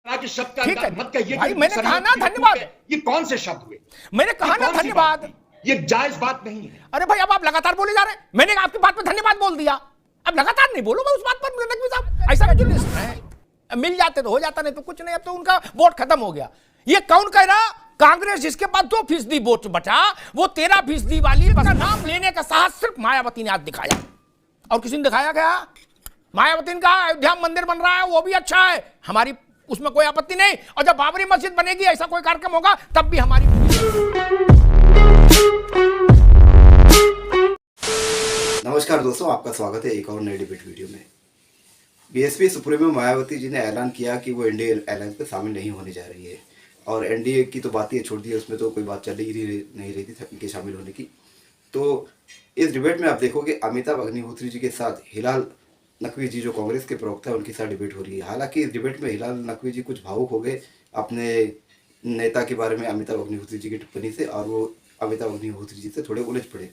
के शब्द ठीक है मत कहिए भाई, मैंने कहा ना धन्यवाद। ये कौन से शब्द हुए? मैंने कहा ना धन्यवाद। ये जायज बात नहीं है। अरे भाई, अब आप लगातार बोले जा रहे हैं। मैंने आपकी बात पे धन्यवाद बोल दिया, अब लगातार नहीं बोलो मैं उस बात पर। नकवी साहब ऐसा जो लिस्ट है, मिल जाते तो हो जाता, नहीं तो कुछ नहीं। अब तो उनका वोट खत्म हो गया। ये कौन कह रहा? कांग्रेस जिसके पास 2% वोट बचा, वो 13% वाली का नाम लेने का साहस सिर्फ मायावती ने आज दिखाया, और किसी ने दिखाया गया? मायावती का अयोध्या मंदिर बन रहा है, वो भी अच्छा है, हमारी उसमें कोई आपत्ति नहीं। और जब बाबरी मस्जिद बनेगी, ऐसा कोई कार्यक्रम होगा, तब भी हमारी। नमस्कार दोस्तों, आपका स्वागत है एक और नई डिबेट वीडियो में। बीएसपी सुप्रीमो मायावती जी ने ऐलान किया कि वो एनडीए अलायंस में शामिल नहीं होने जा रही है, और एनडीए की तो बात ही छोड़ दी है, उसमें तो कोई बात चल ही नहीं रही थी इनके शामिल होने की। तो इस डिबेट में आप देखोगे अमिताभ अग्निहोत्री जी के साथ हिलाल नकवी जी जो कांग्रेस के प्रवक्ता है, उनके साथ डिबेट हो रही है। हालांकि इस डिबेट में हिलाल नकवी जी कुछ भावुक हो गए अपने नेता के बारे में अमिताभ अग्निहोत्री जी की टिप्पणी से, और वो अमिताभ अग्निहोत्री जी से थोड़े उलझ पड़े।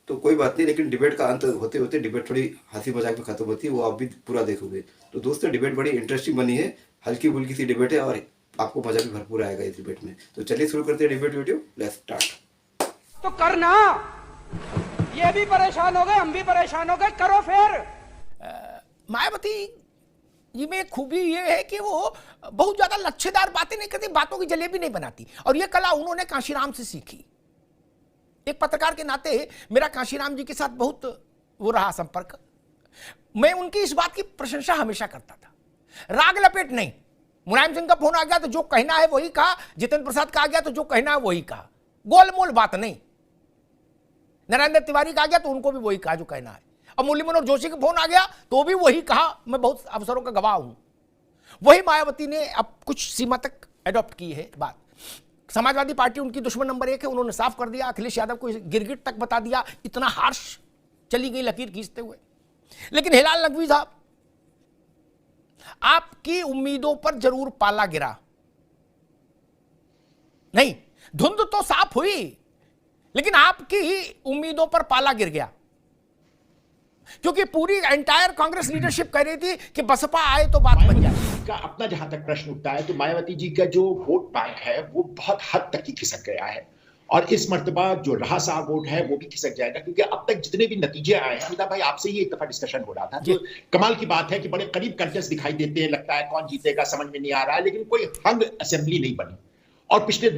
तो कोई बात नहीं, लेकिन डिबेट का अंत होते होते डिबेट थोड़ी हंसी मजाक में खत्म होती है, वो आप भी पूरा देखोगे। तो दोस्तों, डिबेट बड़ी इंटरेस्टिंग बनी है, हल्की फुल्की सी डिबेट है, और आपको मजा भी भरपूर आएगा इस डिबेट में। तो चलिए शुरू करते हैं डिबेट वीडियो, लेट्स स्टार्ट। तो करना, ये भी परेशान हो गए, हम भी परेशान हो गए, करो फिर। मायावती जी में एक खूबी ये है कि वो बहुत ज्यादा लच्छेदार बातें नहीं करती, बातों की जलेबी नहीं बनाती, और ये कला उन्होंने कांशीराम से सीखी। एक पत्रकार के नाते मेरा कांशीराम जी के साथ बहुत वो रहा संपर्क। मैं उनकी इस बात की प्रशंसा हमेशा करता था, राग लपेट नहीं। मुलायम सिंह का फोन आ गया तो जो कहना है वही कहा, जितेंद्र प्रसाद का आ गया तो जो कहना है वही कहा, गोलमोल बात नहीं। नरेंद्र तिवारी का आ गया तो उनको भी वही कहा जो कहना है, और मुरली मनोहर जोशी का फोन आ गया तो भी वही कहा। मैं बहुत अवसरों का गवाह हूं। वही मायावती ने अब कुछ सीमा तक एडॉप्ट की है बात। समाजवादी पार्टी उनकी दुश्मन नंबर 1 है, उन्होंने साफ कर दिया। अखिलेश यादव को गिरगिट तक बता दिया, इतना हार्श चली गई लकीर खींचते हुए। लेकिन हिलाल नकवी साहब, आपकी उम्मीदों पर जरूर पाला गिरा। नहीं, धुंध तो साफ हुई, लेकिन आपकी ही उम्मीदों पर पाला गिर गया, क्योंकि पूरी एंटायर कांग्रेस लीडरशिप कह रही थी कि बसपा आए तो बात बन जाए। का अपना जहां तक प्रश्न उठता है, तो मायावती जी का जो वोट बैंक है वो बहुत हद तक ही खिसक गया है, और इस मर्तबा जो रहा सा वोट है वो भी खिसक जाएगा, क्योंकि अब तक जितने भी नतीजे आए हैं, अमिताभ भाई आपसे ही एक दफा डिस्कशन हो रहा था, तो कमाल की बात है कि बड़े करीब कंटेस्ट दिखाई देते हैं, लगता है कौन जीतेगा समझ में नहीं आ रहा है, लेकिन कोई हंग असेंबली नहीं बनी, और पिछले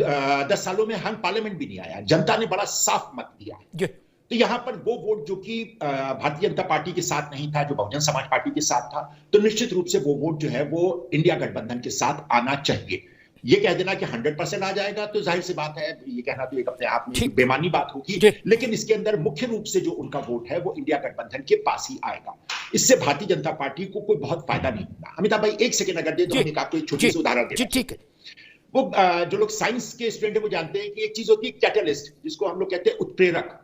10 सालों में हंग पार्लियामेंट भी नहीं आया। जनता ने बड़ा साफ मत दिया। तो यहां पर वो वोट जो कि भारतीय जनता पार्टी के साथ नहीं था, जो बहुजन समाज पार्टी के साथ था, तो निश्चित रूप से वो वोट जो है वो इंडिया गठबंधन के साथ आना चाहिए। ये कह देना कि 100% आ जाएगा तो जाहिर सी बात है, ये कहना तो एक अपने आप में बेमानी बात होगी, लेकिन इसके अंदर मुख्य रूप से जो उनका वोट है वो इंडिया गठबंधन के पास ही आएगा। इससे भारतीय जनता पार्टी को कोई बहुत फायदा नहीं होगा। अमिताभ भाई एक सेकेंड अगर दे तो हम आपको एक छोटी सी उदाहरण दें। वो जो लोग साइंस के स्टूडेंट है वो जानते हैं कि एक चीज होती है कैटलिस्ट, जिसको हम लोग कहते हैं उत्प्रेरक।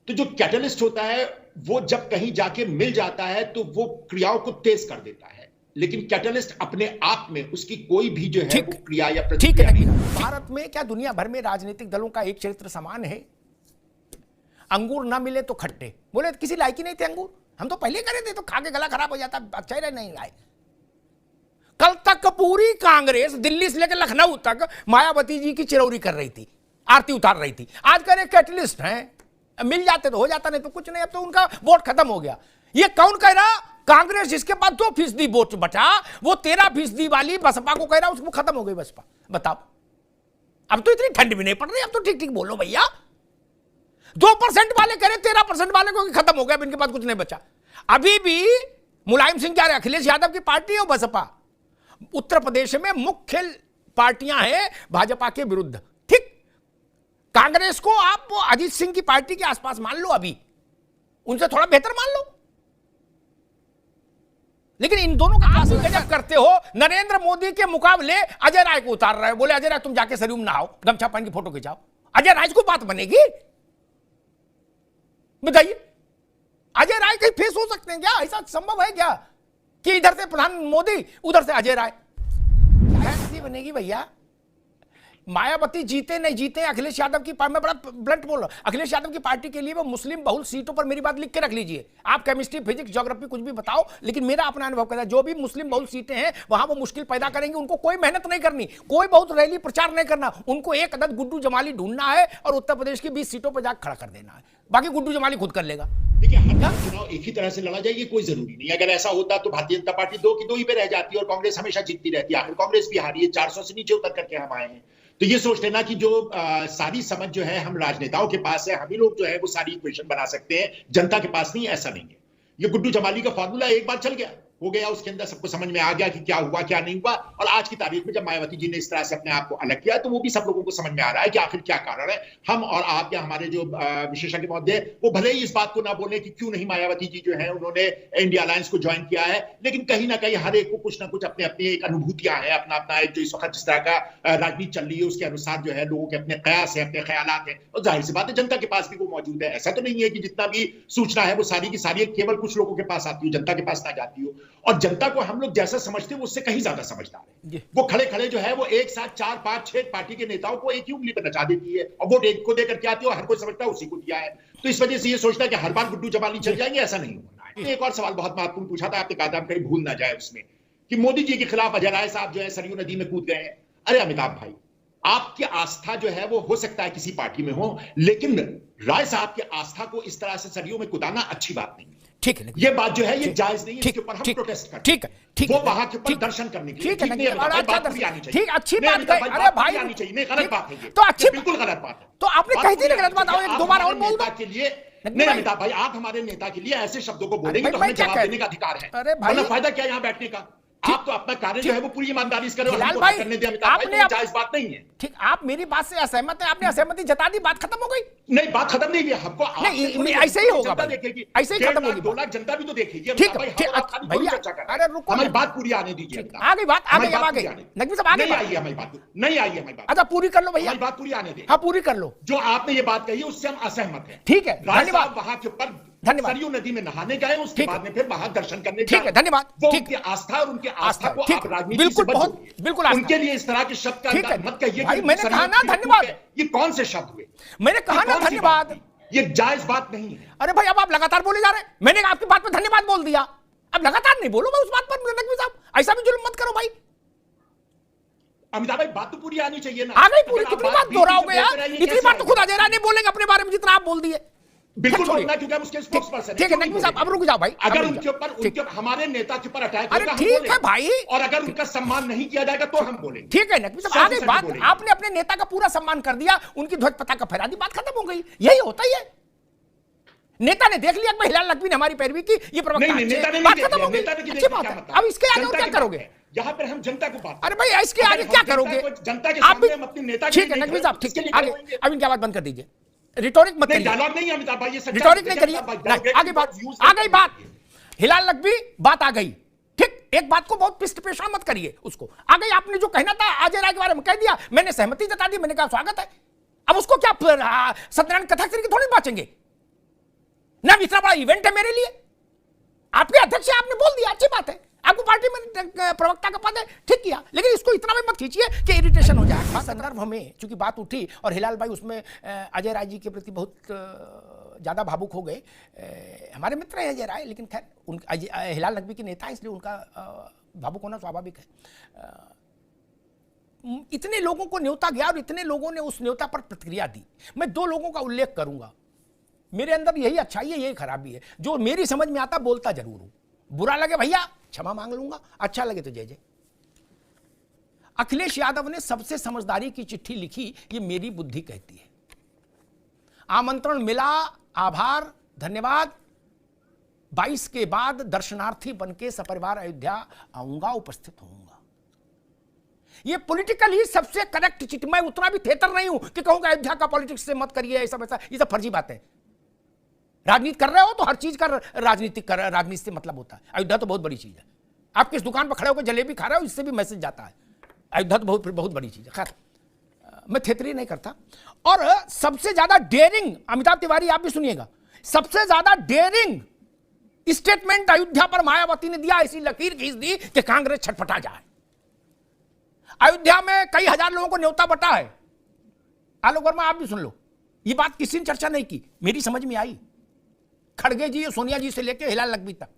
तो जो कैटलिस्ट होता है वो जब कहीं जाके मिल जाता है तो वो क्रियाओं को तेज कर देता है, लेकिन कैटलिस्ट अपने आप में उसकी कोई भी जो है वो क्रिया या प्रतिक्रिया नहीं। भारत में क्या दुनिया भर में राजनीतिक दलों का एक चरित्र समान है, अंगूर ना मिले तो खट्टे। बोले किसी लायक ही नहीं थे अंगूर, हम तो पहले करे थे, तो खा के गला खराब हो जाता, अच्छा ही नहीं लाए। कल तक पूरी कांग्रेस दिल्ली से लेकर लखनऊ तक मायावती जी की चिरौरी कर रही थी, आरती उतार रही थी। आज कह रहे कैटलिस्ट हैं, मिल जाते तो हो जाता, नहीं तो कुछ नहीं। अब तो उनका वोट खत्म हो गया। ये कौन कह रहा? कांग्रेस जिसके पास 2% वोट बचा, वो 13% वाली बसपा को कह रहा, उसको खत्म हो गई बसपा। बताओ, अब तो इतनी ठंड भी नहीं पड़ रही, अब तो ठीक ठीक बोलो भैया। 2% वाले कह रहे 13% वाले को खत्म हो गया, इनके पास कुछ नहीं बचा। अभी भी मुलायम सिंह क्या रहे, अखिलेश यादव की पार्टी और बसपा उत्तर प्रदेश में मुख्य पार्टियां हैं भाजपा के विरुद्ध। ठीक, कांग्रेस को आप अजीत सिंह की पार्टी के आसपास मान लो, अभी उनसे थोड़ा बेहतर मान लो, लेकिन इन दोनों का आप गजब करते हो। नरेंद्र मोदी के मुकाबले अजय राय को उतार रहे हो, बोले अजय राय तुम जाके सरयू में नहाओ, गमछा पहन के फोटो खिंचाओ। अजय राय को बात बनेगी? बताइए, अजय राय कहीं फेस हो सकते हैं क्या? ऐसा संभव है क्या कि इधर से प्रधान मोदी उधर से अजय राय? क्या बनेगी भैया? मायावती जीते नहीं जीते अखिलेश यादव की मैं बड़ा ब्लंट बोल रहा हूं, अखिलेश यादव की पार्टी के लिए वो मुस्लिम बहुल सीटों पर, मेरी बात लिख के रख लीजिए, आप केमिस्ट्री फिजिक्स ज्योग्राफी कुछ भी बताओ, लेकिन मेरा अपना अनुभव कहता है जो भी मुस्लिम बहुल सीटें हैं वहां वो मुश्किल पैदा करेंगे। उनको कोई मेहनत नहीं करनी, कोई बहुत रैली प्रचार नहीं करना, उनको एक अदद गुड्डू जमाली ढूंढना है और उत्तर प्रदेश की 20 सीटों पर जाकर खड़ा कर देना है, बाकी गुड्डू जमाली खुद कर लेगा। देखिए, हर चुनाव एक ही तरह से लड़ा जाए ये कोई जरूरी नहीं। अगर ऐसा होता तो भारतीय जनता पार्टी 2 की 2 ही पे रह जाती है और कांग्रेस हमेशा जीतती रहती है। आखिर कांग्रेस भी हारी है, 400 से नीचे उतर करके हम आए हैं। तो ये सोच लेना कि जो सारी समझ जो है हम राजनेताओं के पास है, हम ही लोग जो है वो सारी इक्वेशन बना सकते हैं, जनता के पास नहीं, ऐसा नहीं है। ये गुड्डू जमाली का फॉर्मूला एक बार चल गया, हो गया, उसके अंदर सबको समझ में आ गया कि क्या हुआ क्या नहीं हुआ। और आज की तारीख में जब मायावती जी ने इस तरह से अपने आप को अलग किया तो वो भी सब लोगों को समझ में आ रहा है कि आखिर क्या कारण है। हम और आप या हमारे जो विशेषज्ञ महोदय वो भले ही इस बात को ना बोले कि क्यों नहीं मायावती जी जो है उन्होंने इंडिया अलायंस को ज्वाइन किया है, लेकिन कहीं ना कहीं हर एक को कुछ ना कुछ अपने अपनी एक अनुभूतियां हैं, अपना अपना एक जो इस वक्त जिस तरह का राजनीति चल रही है उसके अनुसार जो है लोगों के अपने कयास है, अपने ख्यालात है, और जाहिर सी बात है जनता के पास भी वो मौजूद है। ऐसा तो नहीं है कि जितना भी सूचना है वो सारी की सारी केवल कुछ लोगों के पास आती हो, जनता के पास ना जाती हो। और जनता को हम लोग जैसा समझते हैं वो उससे कहीं ज्यादा समझदार है। वो खड़े खड़े जो है वो एक साथ 4, 5, 6 पार्टी के नेताओं को एक ही उंगली पर नचा देती है और वोट एक को देकर के आती है और हर कोई समझता है उसी को दिया है। तो इस वजह से ये सोचता है कि हर बार गुड्डू जमाली चल जाएंगे, ऐसा नहीं होना है। एक और सवाल बहुत महत्वपूर्ण पूछा था आपने, कहा था हम कहीं भूल ना जाए उसमें कि मोदी जी के खिलाफ अजय राय साहब जो है सरयू नदी में कूद गए हैं। अरे अमिताभ भाई, आपकी आस्था जो है वो हो सकता है किसी पार्टी में हो, लेकिन राय साहब की आस्था को इस तरह से सरयू में कूदाना अच्छी बात नहीं है। ठीक है, ये बात जो है ये जायज नहीं है, इसके ऊपर हम प्रोटेस्ट करते हैं। ठीक है, वो वहां के ऊपर दर्शन करने के लिए ठीक है, बात पूरी आनी चाहिए। ठीक, अच्छी बात है। अरे भाई आनी चाहिए, नहीं गलत बात है ये, तो अच्छी, बिल्कुल गलत बात है। तो आपने कही थी गलत बात, आओ एक दो बार और बोल दो के लिए। नहीं अमिताभ भाई, आप हमारे नेता के लिए ऐसे शब्दों को बोलेंगे तो हमें जवाब देने का अधिकार है। अरे भाई, फायदा क्या यहाँ बैठने का? आप तो अपना कार्य जो है वो पूरी ईमानदारी से करो, हिलाल भाई, करने दे अमिताभ भाई, तो जायज बात नहीं है। ठीक, आप मेरी बात से असहमत है, आपने असहमति जता दी, बात खत्म हो गई। नहीं, बात खत्म नहीं हुई, हमको ऐसे ही होगा, ऐसे ही खत्म होगी। 2 लाख जनता भी तो देखेगी। ठीक है भैया, अरे रुको, हमारी बात पूरी आने दीजिए। आगे बात, आगे नकवी साहब, आगे आई है हमारी बात, नहीं आई है हमारी बात। अच्छा पूरी कर लो भैया, हमारी बात पूरी आने दे। हाँ पूरी कर लो। जो आपने ये बात कही उससे हम असहमत हैं। ठीक है, धन्यवाद। वहां के ऊपर धन्यवाद। सरयू नदी में नहाने गए, उसके बाद में फिर वहां दर्शन करने। ठीक है, धन्यवाद। वो उनकी आस्था और उनकी आस्था को आप राजनीति से बचाइए। बिल्कुल उनके लिए इस तरह के शब्द का मत कहिए। भाई मैंने कहा ना धन्यवाद, ये कौन से शब्द हुए? मैंने कहा ना धन्यवाद, ये जायज बात नहीं है। अरे भाई अब आप लगातार बोले जा रहे हैं, मैंने आपकी बात पर धन्यवाद बोल दिया, अब लगातार नहीं बोलो मैं उस बात पर। नकवी साहब ऐसा भी जुल्म मत करो भाई। अमिताभ भाई बात तो पूरी आनी चाहिए ना। आ गई पूरी, कितनी बात दोहराओगे यार, इतनी बार तो खुद अजय राय नहीं बोलेंगे अपने बारे में जितना आप बोल दिए। बिल्कुल बोलना, क्योंकि हम उसके स्पोक्सपर्सन हैं। ठीक है नकवी साहब, अब रुक जाओ भाई। अगर उनके ऊपर हमारे नेता के ऊपर अटैक होगा, अरे ठीक है भाई, और अगर उनका सम्मान नहीं किया जाएगा तो हम बोलेंगे। ठीक है नकवी साहब, आगे बात, आपने अपने नेता का पूरा सम्मान कर दिया, उनकी ध्वज पताका फहरा दी, बात खत्म हो गई। यही होता ही है, नेता ने देख लिया कि हिलाल नकवी ने हमारी पैरवी की, ये प्रवक्ता बात खत्म हो गई। अच्छी बात है, अब इसके आगे और क्या करोगे? यहाँ पर हम जनता को बात, अरे भाई इसके आगे क्या करोगे? जनता के आप भी हम अपने नेता। ठीक है नकवी साहब, ठीक है आगे, अब इनकी आवाज बंद कर दीजिए, रिटोरिक मत करिए। डायलॉग नहीं अमिताभ भाई, ये रिटोरिक नहीं करिए, आगे बात आ गई। बात हिलाल नकवी, बात आ गई। ठीक, एक बात को बहुत पिष्ट पेशा मत करिए उसको, आ गई। आपने जो कहना था अजय राय के बारे में कह दिया, मैंने सहमति जता दी, मैंने कहा स्वागत है। अब उसको क्या सत्यनारायण कथा तरीके थोड़ी बाचेंगे ना, इतना बड़ा इवेंट है मेरे लिए। आपके अध्यक्ष आपने बोल दिया, अच्छी बात है, आपको पार्टी में प्रवक्ता का पद है, ठीक किया, लेकिन इसको इतना भी मत खींचिए कि इरिटेशन हो जाए। संदर्भ हमें चूंकि बात उठी और हिलाल भाई उसमें अजय राय जी के प्रति बहुत ज़्यादा भावुक हो गए। हमारे मित्र हैं अजय राय, लेकिन खैर हिलाल नकवी के नेता है इसलिए उनका भावुक होना स्वाभाविक है। इतने लोगों को न्योता गया और इतने लोगों ने उस न्योता पर प्रतिक्रिया दी। मैं 2 लोगों का उल्लेख करूंगा, मेरे अंदर यही अच्छाई है, यही खराबी है, जो मेरी समझ में आता बोलता जरूर हूं। बुरा लगे भैया क्षमा मांग लूंगा, अच्छा लगे तो जय जय। अखिलेश यादव ने सबसे समझदारी की चिट्ठी लिखी, ये मेरी बुद्धि कहती है। आमंत्रण मिला, आभार, धन्यवाद, 22 के बाद दर्शनार्थी बनके सपरिवार अयोध्या आऊंगा, उपस्थित होऊंगा। ये पॉलिटिकली सबसे करेक्ट चिट्ठी। मैं उतना भी थेतर नहीं हूं कि कहूंगा अयोध्या का पॉलिटिक्स से मत करिए, ऐसा वैसा, ये सब फर्जी बातें। राजनीति कर रहे हो तो हर चीज का राजनीति से मतलब होता है। अयोध्या तो बहुत बड़ी चीज है, आप किस दुकान पर खड़े होकर जलेबी खा रहे हो इससे भी मैसेज जाता है। अयोध्या तो बहुत बड़ी चीज है। खैर मैं थेतरी नहीं करता। और सबसे ज्यादा डेयरिंग, अमिताभ तिवारी आप भी सुनिएगा, सबसे ज्यादा डेयरिंग स्टेटमेंट अयोध्या पर मायावती ने दिया, ऐसी लकीर खींच दी कि कांग्रेस छटपटा जाए। अयोध्या में कई हजार लोगों को न्योता बटा है, आलोक वर्मा आप भी सुन लो, ये बात किसी ने चर्चा नहीं की, मेरी समझ में आई। खड़गे जी और सोनिया जी से लेकर हिलाल लखवी तक,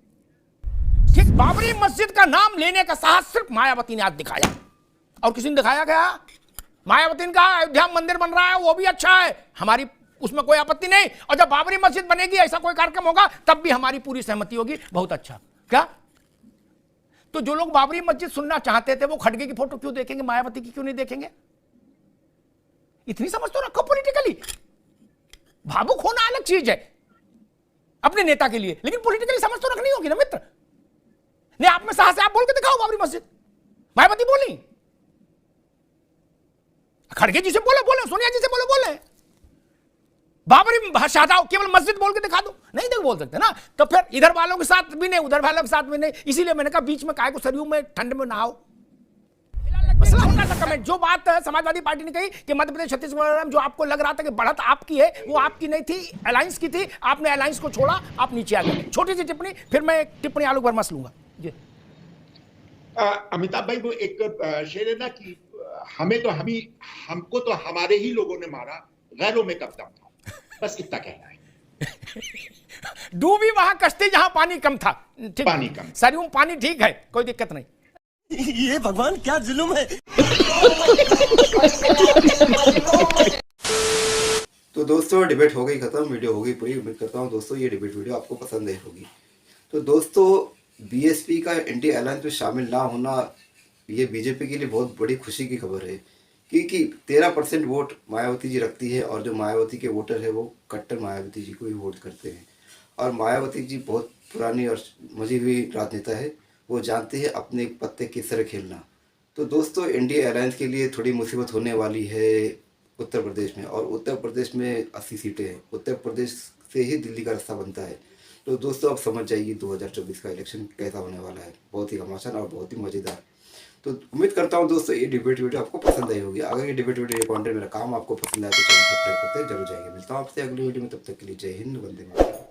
ठीक बाबरी मस्जिद का नाम लेने का साहस सिर्फ मायावती ने आज दिखाया, और किसी ने दिखाया गया। मायावती ने कहा अयोध्या मंदिर बन रहा है वो भी अच्छा है, हमारी उसमें कोई आपत्ति नहीं, और जब बाबरी मस्जिद बनेगी ऐसा कोई कार्यक्रम होगा तब भी हमारी पूरी सहमति होगी। बहुत अच्छा। क्या तो जो लोग बाबरी मस्जिद सुनना चाहते थे वो खड़गे की फोटो क्यों देखेंगे, मायावती की क्यों नहीं देखेंगे? इतनी समझ तो रखो पॉलिटिकली। भावुक होना अलग चीज है अपने नेता के लिए, लेकिन पॉलिटिकली समझ तो रखनी होगी ना मित्र। नहीं आप में साहस है, आप बोल के दिखाओ बाबरी मस्जिद। मायावती बोली, खड़गे जी से बोले, सोनिया जी से बोले बाबरी शाहदाव केवल मस्जिद बोल के दिखा दो, नहीं देख बोल सकते ना। तो फिर इधर वालों के साथ भी नहीं, उधर वालों के साथ भी नहीं, इसीलिए मैंने कहा बीच में काहे को सरयू में ठंड में नहाओ। मसला होता था कमेंट। जो बात समाजवादी पार्टी ने कही कि मध्य प्रदेश छत्तीसगढ़ में जो आपको लग रहा था कि बढ़त आपकी है, वो आपकी नहीं थी, अलायंस की थी, आपने अलायंस को छोड़ा, आप नीचे आ गए। छोटी सी टिप्पणी, फिर मैं एक टिप्पणी आलोक वर्मा से लूंगा जी। अमिताभ भाई वो एक शेर है ना कि हमको तो हमारे ही लोगों ने मारा, गैरों में कब दम था, बस इतना कहना है। डूबी वहां कश्ती जहां पानी कम था, ठीक, पानी कम, सरयू में पानी ठीक है, कोई दिक्कत नहीं। ये भगवान क्या जुल्म है। तो दोस्तों डिबेट हो गई खत्म, वीडियो हो गई पूरी। उम्मीद करता हूँ दोस्तों ये डिबेट वीडियो आपको पसंद आई होगी। तो दोस्तों बीएसपी का इंडिया अलायंस में शामिल ना होना ये बीजेपी के लिए बहुत बड़ी खुशी की खबर है, क्योंकि 13% वोट मायावती जी रखती है, और जो मायावती के वोटर है वो कट्टर मायावती जी को ही वोट करते हैं। और मायावती जी बहुत पुरानी और मजी हुई राजनेता है, वो जानते हैं अपने पत्ते किस तरह खेलना। तो दोस्तों इंडिया अलायंस के लिए थोड़ी मुसीबत होने वाली है उत्तर प्रदेश में, और उत्तर प्रदेश में 80 सीटें हैं, उत्तर प्रदेश से ही दिल्ली का रास्ता बनता है। तो दोस्तों आप समझ जाइए 2024 का इलेक्शन कैसा होने वाला है, बहुत ही घमासान और बहुत ही मज़ेदार। तो उम्मीद करता हूँ दोस्तों ये डिबेट वीडियो आपको पसंद आई होगी। अगर ये डिबेट वीडियो कंटेंट मेरा काम आपको पसंद आया तो चैनल सब्सक्राइब करते जरूर जाएंगे। मिलता हूँ आपसे अगली वीडियो में, तब तक के लिए जय हिंद, वंदे मातरम।